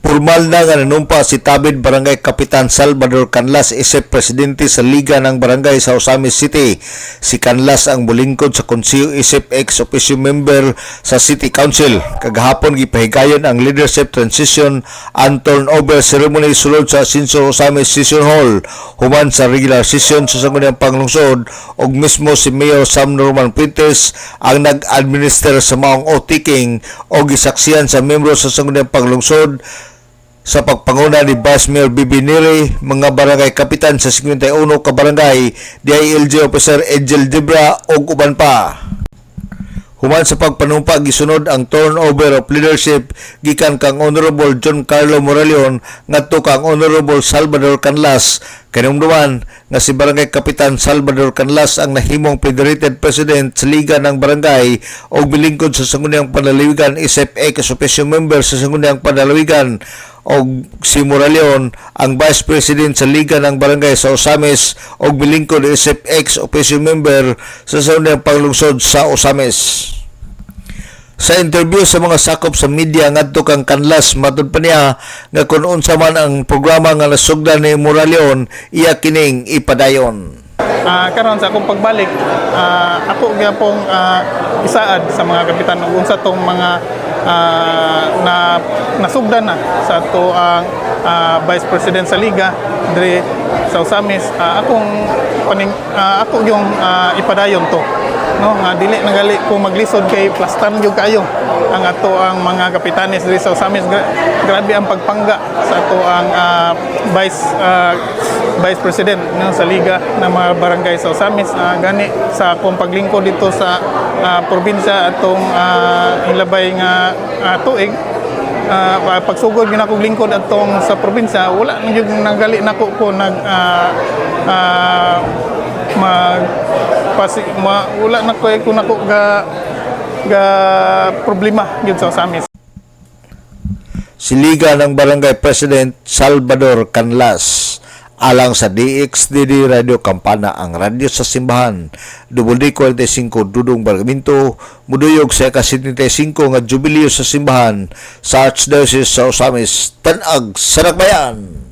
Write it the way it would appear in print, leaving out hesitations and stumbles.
Formal na nga nanumpa si Tabid Barangay Kapitan Salvador Canlas isip presidente sa Liga ng Barangay sa Osamis City. Si Canlas ang mulingkod sa konseyo isip ex-officio member sa City Council. Kagahapon gipahigayon ang leadership transition and turnover ceremony sulod sa Asinso Osamis Session Hall human sa regular session sa sangguniang panglungsod ug mismo si Mayor Sam Norman Puentes ang nag-administer sa maong otiking o gisaksihan sa membro sa sangguniang panglungsod sa pagpanguna ni Vice Mayor Bibi Neri, mga barangay kapitan sa 51 ka barangay, DILG Officer Angel Dibra ug uban pa. Human sa pagpanumpa gisunod ang turnover of leadership gikan kang Honorable John Carlo Moraleon ngadto kang Honorable Salvador Canlas. Kanumduman nga si Barangay Kapitan Salvador Canlas ang nahimong Federated President sa Liga ng Barangay o bilingkod sa Sangguniang Panlalawigan isip ex-officio member sa Sangguniang Panlalawigan o si Moraleon ang Vice President sa Liga ng Barangay sa Osamis o bilingkod isip ex-officio member sa Sangguniang Panglungsod sa Osamis. Sa interview sa mga sakop sa media ngadto kang Canlas, matud pa niya nga kung unsa man ang programa nga nasugdan ni Moraleon, iya kining ipadayon. Karon sa akong pagbalik, ako gyapong isaad sa mga kapitan ug unsa tong mga na nasugdan na sa ato ang Vice President sa Liga diri sa Osamis. Ako yung ipadayon to, no, nga dili nagali ko maglisod kay plastan gyud kayo ang ato ang mga kapitanes diri sa Osamis. Grabe ang pagpangga sa ato ang Vice President no, sa Liga ng mga barangay sa Osamis. Gani sa akong paglingkod dito sa probinsya atong ilabay nga tuig, pagsugod gyud akong lingkod atong sa probinsya, wala na gyud nagali nako ko wala na ko nako ga problema gyud sa Osamis. Si Liga ng Barangay President Salvador Canlas alang sa DXDD Radio Kampana, ang radyo sa simbahan. WD45 Dudong Bargaminto, muduyog sa ika-75 nga jubileo sa simbahan sa Archdiocese sa Osamis, Tanag, Saragbayan.